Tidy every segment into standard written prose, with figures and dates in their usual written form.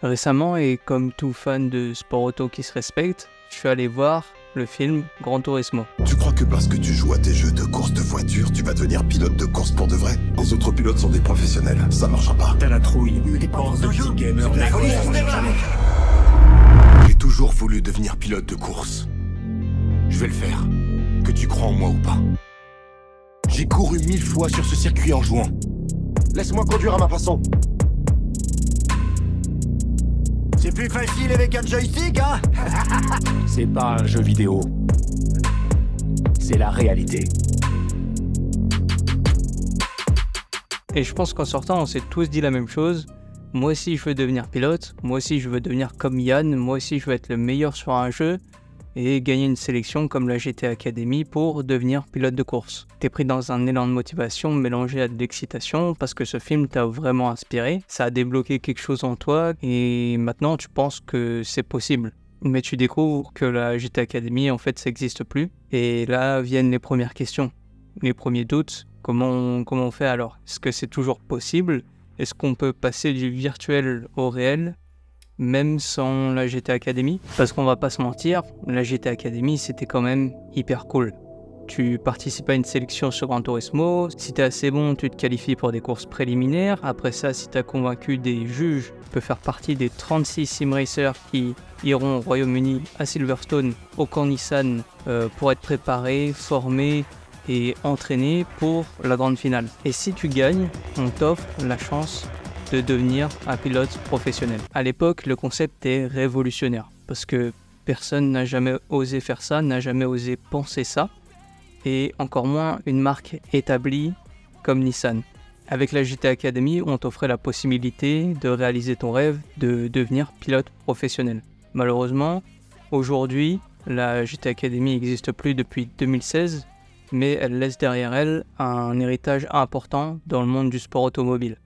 Récemment, et comme tout fan de sport auto qui se respecte, je suis allé voir le film Gran Turismo. Tu crois que parce que tu joues à tes jeux de course de voiture, tu vas devenir pilote de course pour de vrai? Les autres pilotes sont des professionnels, ça marchera pas. T'as la trouille, mais les ports de petits gamers jamais. J'ai toujours voulu devenir pilote de course. Je vais le faire, que tu crois en moi ou pas. J'ai couru 1000 fois sur ce circuit en jouant. Laisse-moi conduire à ma façon. C'est plus facile avec un joystick, hein? C'est pas un jeu vidéo. C'est la réalité. Et je pense qu'en sortant, on s'est tous dit la même chose. Moi aussi, je veux devenir pilote. Moi aussi, je veux devenir comme Yann. Moi aussi, je veux être le meilleur sur un jeu et gagner une sélection comme la GT Academy pour devenir pilote de course. T'es pris dans un élan de motivation mélangé à de l'excitation parce que ce film t'a vraiment inspiré. Ça a débloqué quelque chose en toi et maintenant, tu penses que c'est possible. Mais tu découvres que la GT Academy, en fait, ça n'existe plus. Et là viennent les premières questions, les premiers doutes. Comment on fait alors? Est-ce que c'est toujours possible? Est-ce qu'on peut passer du virtuel au réel, même sans la GT Academy? Parce qu'on va pas se mentir, la GT Academy, c'était quand même hyper cool. Tu participes à une sélection sur Gran Turismo, si t'es assez bon, tu te qualifies pour des courses préliminaires. Après ça, si t'as convaincu des juges, tu peux faire partie des 36 sim racers qui iront au Royaume-Uni, à Silverstone, au camp Nissan, pour être préparés, formés et entraînés pour la grande finale. Et si tu gagnes, on t'offre la chance de devenir un pilote professionnel. À l'époque, le concept est révolutionnaire parce que personne n'a jamais osé faire ça, n'a jamais osé penser ça, et encore moins une marque établie comme Nissan. Avec la GT Academy, on t'offrait la possibilité de réaliser ton rêve de devenir pilote professionnel. Malheureusement, aujourd'hui, la GT Academy n'existe plus depuis 2016, mais elle laisse derrière elle un héritage important dans le monde du sport automobile.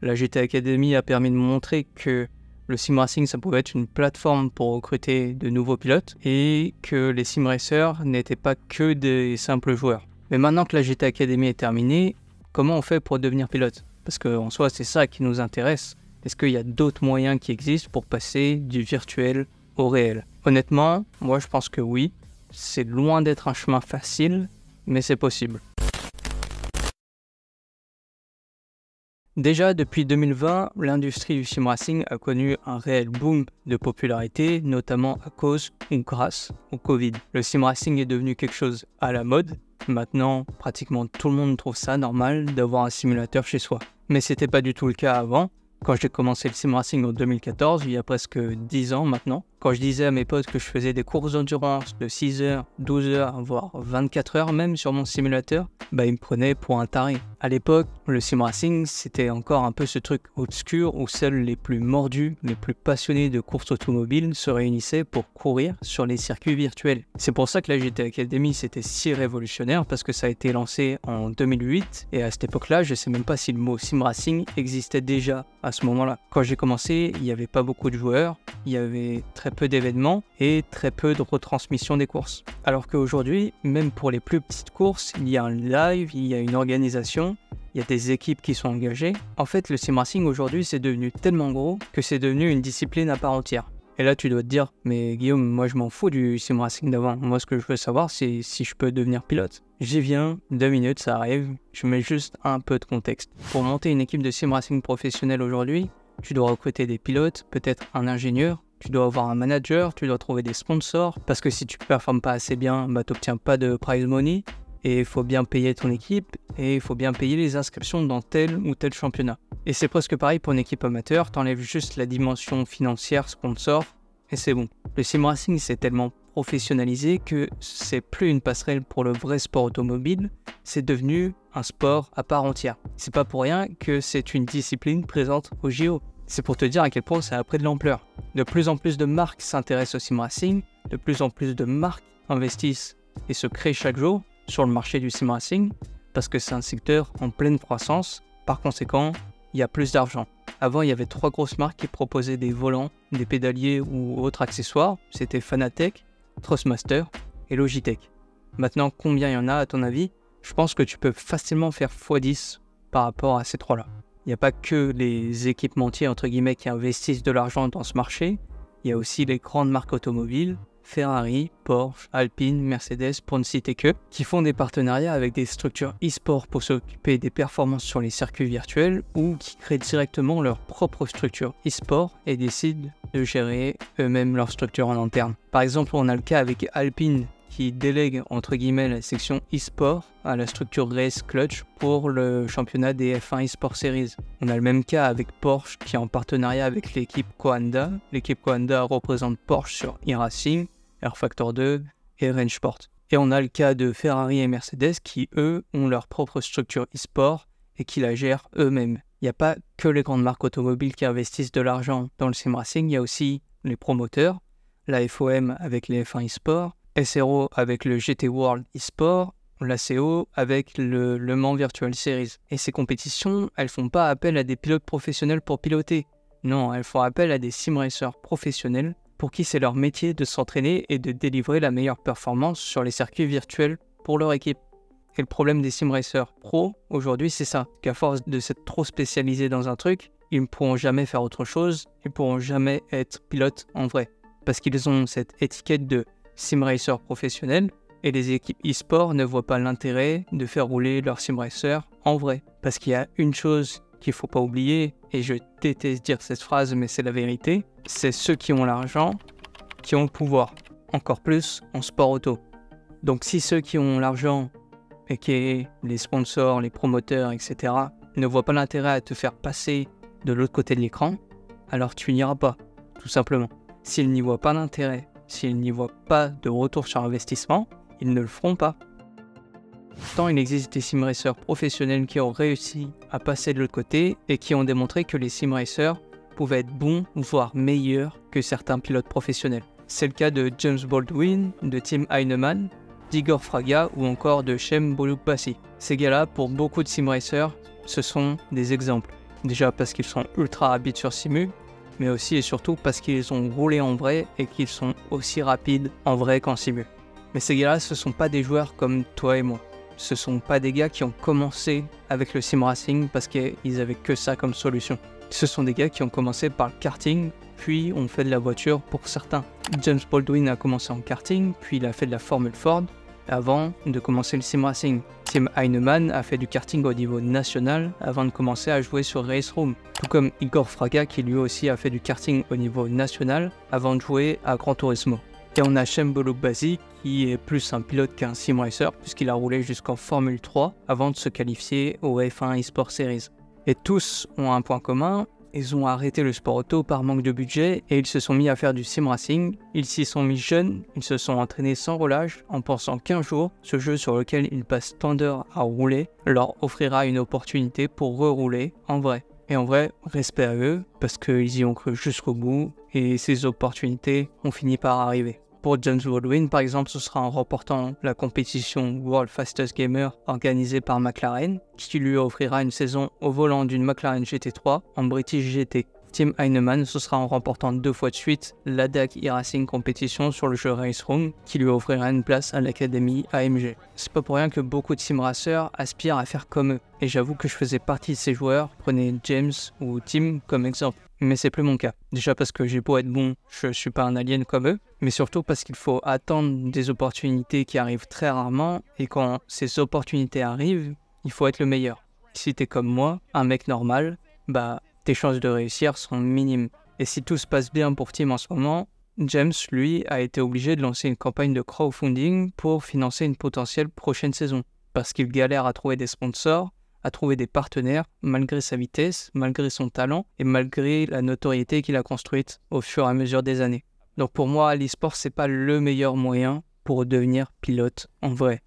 La GT Academy a permis de montrer que le sim racing, ça pouvait être une plateforme pour recruter de nouveaux pilotes et que les sim racers n'étaient pas que des simples joueurs. Mais maintenant que la GT Academy est terminée, comment on fait pour devenir pilote? Parce qu'en soi, c'est ça qui nous intéresse. Est-ce qu'il y a d'autres moyens qui existent pour passer du virtuel au réel? Honnêtement, moi je pense que oui. C'est loin d'être un chemin facile, mais c'est possible. Déjà, depuis 2020, l'industrie du sim racing a connu un réel boom de popularité, notamment à cause ou grâce au Covid. Le sim racing est devenu quelque chose à la mode. Maintenant, pratiquement tout le monde trouve ça normal d'avoir un simulateur chez soi. Mais c'était pas du tout le cas avant. Quand j'ai commencé le sim racing en 2014, il y a presque 10 ans maintenant, quand je disais à mes potes que je faisais des courses d'endurance de 6 heures, 12 heures, voire 24 heures même sur mon simulateur, ils me prenaient pour un taré. À l'époque, le sim racing, c'était encore un peu ce truc obscur où seuls les plus mordus, les plus passionnés de courses automobiles se réunissaient pour courir sur les circuits virtuels. C'est pour ça que la GT Academy, c'était si révolutionnaire, parce que ça a été lancé en 2008, et à cette époque-là, je sais même pas si le mot sim racing existait déjà à ce moment-là. Quand j'ai commencé, il n'y avait pas beaucoup de joueurs, il y avait très peu d'événements et très peu de retransmission des courses. Alors qu'aujourd'hui, même pour les plus petites courses, il y a un live, il y a une organisation, il y a des équipes qui sont engagées. En fait, le sim racing aujourd'hui, c'est devenu tellement gros que c'est devenu une discipline à part entière. Et là, tu dois te dire, mais Guillaume, moi je m'en fous du sim racing d'avant. Moi, ce que je veux savoir, c'est si je peux devenir pilote. J'y viens, 2 minutes, ça arrive. Je mets juste un peu de contexte. Pour monter une équipe de sim racing professionnelle aujourd'hui, tu dois recruter des pilotes, peut-être un ingénieur, tu dois avoir un manager, tu dois trouver des sponsors, parce que si tu ne performes pas assez bien, tu n'obtiens pas de prize money, et il faut bien payer ton équipe, et il faut bien payer les inscriptions dans tel ou tel championnat. Et c'est presque pareil pour une équipe amateur, t'enlèves juste la dimension financière, sponsor, et c'est bon. Le sim racing c'est tellement professionnalisé que c'est plus une passerelle pour le vrai sport automobile, c'est devenu un sport à part entière. C'est pas pour rien que c'est une discipline présente au JO. C'est pour te dire à quel point ça a pris de l'ampleur. De plus en plus de marques s'intéressent au sim racing, de plus en plus de marques investissent et se créent chaque jour sur le marché du sim racing parce que c'est un secteur en pleine croissance. Par conséquent, il y a plus d'argent. Avant, il y avait 3 grosses marques qui proposaient des volants, des pédaliers ou autres accessoires. C'était Fanatec, Thrustmaster et Logitech. Maintenant, combien il y en a à ton avis? Je pense que tu peux facilement faire x10 par rapport à ces 3-là. Il n'y a pas que les équipementiers, entre guillemets, qui investissent de l'argent dans ce marché. Il y a aussi les grandes marques automobiles, Ferrari, Porsche, Alpine, Mercedes, pour ne citer que, qui font des partenariats avec des structures e-sport pour s'occuper des performances sur les circuits virtuels ou qui créent directement leur propre structure e-sport et décident de gérer eux-mêmes leur structure en interne. Par exemple, on a le cas avec Alpine qui délègue entre guillemets la section e-sport à la structure Race Clutch pour le championnat des F1 eSport Series. On a le même cas avec Porsche qui est en partenariat avec l'équipe Coanda. L'équipe Coanda représente Porsche sur e-Racing, R-Factor 2 et Range Sport. Et on a le cas de Ferrari et Mercedes qui, eux, ont leur propre structure e-sport et qui la gèrent eux-mêmes. Il n'y a pas que les grandes marques automobiles qui investissent de l'argent dans le sim racing, il y a aussi les promoteurs, la FOM avec les F1 eSport, SRO avec le GT World eSport, la CO avec le Le Mans Virtual Series. Et ces compétitions, elles font pas appel à des pilotes professionnels pour piloter. Non, elles font appel à des sim racers professionnels pour qui c'est leur métier de s'entraîner et de délivrer la meilleure performance sur les circuits virtuels pour leur équipe. Et le problème des sim racers pro, aujourd'hui, c'est ça, qu'à force de s'être trop spécialisés dans un truc, ils ne pourront jamais faire autre chose, ils ne pourront jamais être pilotes en vrai. Parce qu'ils ont cette étiquette de sim racer professionnel, et les équipes e-sport ne voient pas l'intérêt de faire rouler leur sim racer en vrai. Parce qu'il y a une chose qu'il ne faut pas oublier, et je déteste dire cette phrase, mais c'est la vérité, c'est ceux qui ont l'argent, qui ont le pouvoir. Encore plus en sport auto. Donc si ceux qui ont l'argent, et qui les sponsors, les promoteurs, etc., ne voient pas l'intérêt à te faire passer de l'autre côté de l'écran, alors tu n'iras pas, tout simplement. S'ils n'y voient pas d'intérêt, s'ils n'y voient pas de retour sur investissement, ils ne le feront pas. Pourtant, il existe des sim racers professionnels qui ont réussi à passer de l'autre côté et qui ont démontré que les sim racers pouvaient être bons, voire meilleurs que certains pilotes professionnels. C'est le cas de James Baldwin, de Tim Heinemann, d'Igor Fraga ou encore de Shem Bolukbasi. Ces gars-là, pour beaucoup de sim racers, ce sont des exemples. Déjà parce qu'ils sont ultra rapides sur simu, mais aussi et surtout parce qu'ils ont roulé en vrai et qu'ils sont aussi rapides en vrai qu'en simu. Mais ces gars-là, ce ne sont pas des joueurs comme toi et moi. Ce ne sont pas des gars qui ont commencé avec le sim racing parce qu'ils avaient que ça comme solution. Ce sont des gars qui ont commencé par le karting, puis ont fait de la voiture pour certains. James Baldwin a commencé en karting, puis il a fait de la Formule Ford avant de commencer le sim racing. Tim Heinemann a fait du karting au niveau national avant de commencer à jouer sur Race Room. Tout comme Igor Fraga qui lui aussi a fait du karting au niveau national avant de jouer à Gran Turismo. Et on a Shem Bolukbasi qui est plus un pilote qu'un sim racer puisqu'il a roulé jusqu'en Formule 3 avant de se qualifier au F1 eSport Series. Et tous ont un point commun, ils ont arrêté le sport auto par manque de budget et ils se sont mis à faire du sim racing. Ils s'y sont mis jeunes, ils se sont entraînés sans relâche en pensant qu'un jour, ce jeu sur lequel ils passent tant d'heures à rouler leur offrira une opportunité pour rerouler en vrai. Et en vrai, respect à eux parce qu'ils y ont cru jusqu'au bout et ces opportunités ont fini par arriver. Pour James Baldwin, par exemple, ce sera en remportant la compétition World Fastest Gamer organisée par McLaren, qui lui offrira une saison au volant d'une McLaren GT3 en British GT. Tim Heinemann, ce sera en remportant 2 fois de suite la DAC e-Racing Competition sur le jeu Race Room, qui lui offrira une place à l'académie AMG. C'est pas pour rien que beaucoup de sim racers aspirent à faire comme eux, et j'avoue que je faisais partie de ces joueurs, prenez James ou Tim comme exemple. Mais c'est plus mon cas. Déjà parce que j'ai beau être bon, je suis pas un alien comme eux, mais surtout parce qu'il faut attendre des opportunités qui arrivent très rarement, et quand ces opportunités arrivent, il faut être le meilleur. Si t'es comme moi, un mec normal, tes chances de réussir sont minimes. Et si tout se passe bien pour Tim en ce moment, James, lui, a été obligé de lancer une campagne de crowdfunding pour financer une potentielle prochaine saison, parce qu'il galère à trouver des sponsors, à trouver des partenaires, malgré sa vitesse, malgré son talent et malgré la notoriété qu'il a construite au fur et à mesure des années. Donc pour moi, l'e-sport, c'est pas le meilleur moyen pour devenir pilote en vrai.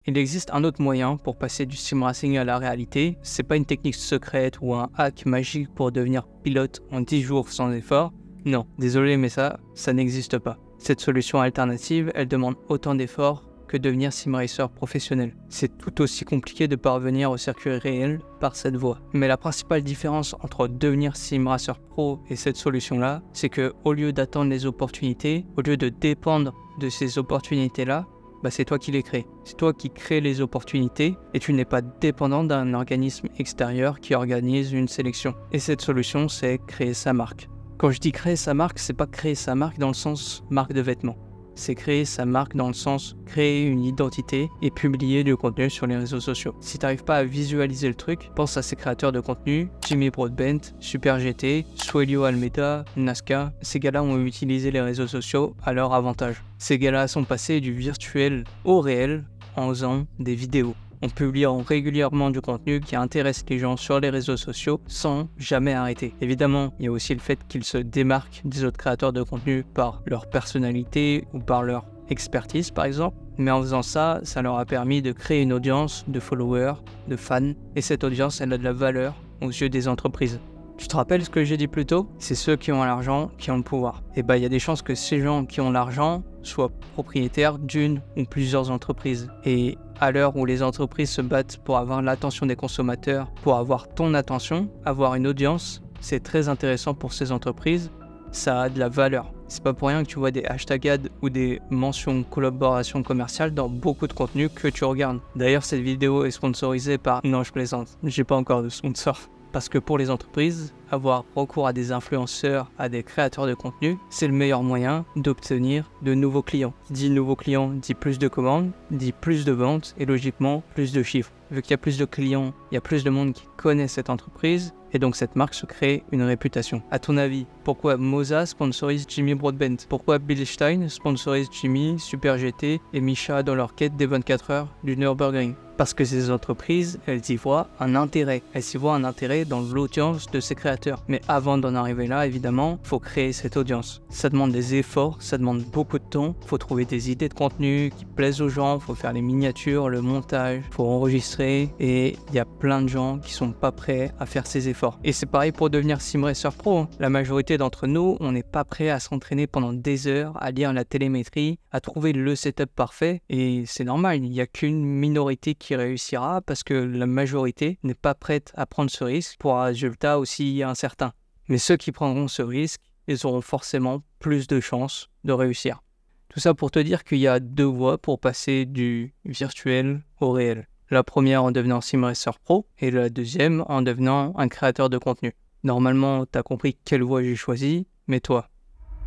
Il existe un autre moyen pour passer du sim racing à la réalité. C'est pas une technique secrète ou un hack magique pour devenir pilote en 10 jours sans effort. Non, désolé, mais ça n'existe pas. Cette solution alternative, elle demande autant d'efforts que devenir sim racer professionnel. C'est tout aussi compliqué de parvenir au circuit réel par cette voie. Mais la principale différence entre devenir sim racer pro et cette solution-là, c'est que au lieu d'attendre les opportunités, au lieu de dépendre de ces opportunités-là, c'est toi qui les crées. C'est toi qui crées les opportunités et tu n'es pas dépendant d'un organisme extérieur qui organise une sélection. Et cette solution, c'est créer sa marque. Quand je dis créer sa marque, c'est pas créer sa marque dans le sens marque de vêtements. C'est créer sa marque dans le sens créer une identité et publier du contenu sur les réseaux sociaux. Si tu n'arrives pas à visualiser le truc, pense à ces créateurs de contenu, Jimmy Broadbent, Super GT, Suelio Almeida, Nazca. Ces gars-là ont utilisé les réseaux sociaux à leur avantage. Ces gars-là sont passés du virtuel au réel en faisant des vidéos. On publie régulièrement du contenu qui intéresse les gens sur les réseaux sociaux sans jamais arrêter. Évidemment, il y a aussi le fait qu'ils se démarquent des autres créateurs de contenu par leur personnalité ou par leur expertise par exemple. Mais en faisant ça, ça leur a permis de créer une audience de followers, de fans. Et cette audience, elle a de la valeur aux yeux des entreprises. Tu te rappelles ce que j'ai dit plus tôt? C'est ceux qui ont l'argent qui ont le pouvoir. Et il y a des chances que ces gens qui ont l'argent soient propriétaires d'une ou plusieurs entreprises. Et à l'heure où les entreprises se battent pour avoir l'attention des consommateurs, pour avoir ton attention, avoir une audience, c'est très intéressant pour ces entreprises. Ça a de la valeur. C'est pas pour rien que tu vois des hashtag ads ou des mentions collaboration commerciale dans beaucoup de contenus que tu regardes. D'ailleurs, cette vidéo est sponsorisée par... Non, je plaisante. J'ai pas encore de sponsor. Parce que pour les entreprises, avoir recours à des influenceurs, à des créateurs de contenu, c'est le meilleur moyen d'obtenir de nouveaux clients. Dit nouveaux clients, dit plus de commandes, dit plus de ventes et logiquement plus de chiffres. Vu qu'il y a plus de clients, il y a plus de monde qui connaît cette entreprise et donc cette marque se crée une réputation. À ton avis, pourquoi Moza sponsorise Jimmy Broadbent? Pourquoi Bill Stein sponsorise Jimmy, Super GT et Misha dans leur quête des 24 heures du Nürburgring? Parce que ces entreprises, elles y voient un intérêt. Elles y voient un intérêt dans l'audience de ces créateurs. Mais avant d'en arriver là, évidemment, il faut créer cette audience. Ça demande des efforts, ça demande beaucoup de temps. Il faut trouver des idées de contenu qui plaisent aux gens. Il faut faire les miniatures, le montage, il faut enregistrer. Et il y a plein de gens qui sont pas prêts à faire ces efforts. Et c'est pareil pour devenir SimRacer Pro. La majorité d'entre nous, on n'est pas prêt à s'entraîner pendant des heures, à lire la télémétrie, à trouver le setup parfait. Et c'est normal, il n'y a qu'une minorité qui réussira parce que la majorité n'est pas prête à prendre ce risque pour un résultat aussi incertain. Mais ceux qui prendront ce risque, ils auront forcément plus de chances de réussir. Tout ça pour te dire qu'il y a deux voies pour passer du virtuel au réel. La première en devenant SimRacer Pro et la deuxième en devenant un créateur de contenu. Normalement, tu as compris quelle voie j'ai choisi, mais toi,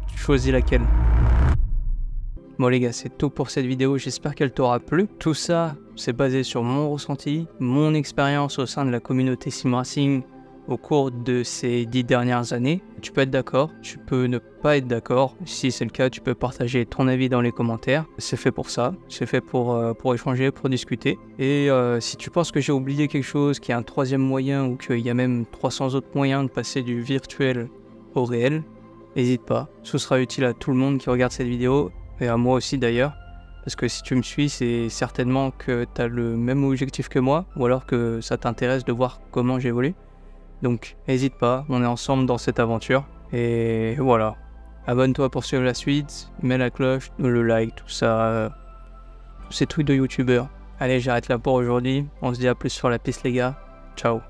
tu choisis laquelle? Bon les gars, c'est tout pour cette vidéo, j'espère qu'elle t'aura plu. Tout ça, c'est basé sur mon ressenti, mon expérience au sein de la communauté SimRacing au cours de ces 10 dernières années. Tu peux être d'accord, tu peux ne pas être d'accord. Si c'est le cas, tu peux partager ton avis dans les commentaires. C'est fait pour ça, c'est fait pour échanger, pour discuter. Et si tu penses que j'ai oublié quelque chose, qu'il y a un troisième moyen ou qu'il y a même 300 autres moyens de passer du virtuel au réel, n'hésite pas. Ce sera utile à tout le monde qui regarde cette vidéo. Et à moi aussi d'ailleurs, parce que si tu me suis, c'est certainement que tu as le même objectif que moi, ou alors que ça t'intéresse de voir comment j'évolue. Donc n'hésite pas, on est ensemble dans cette aventure, et voilà. Abonne-toi pour suivre la suite, mets la cloche, le like, tout ça, tous ces trucs de youtubeurs. Allez, j'arrête là pour aujourd'hui, on se dit à plus sur la piste les gars, ciao.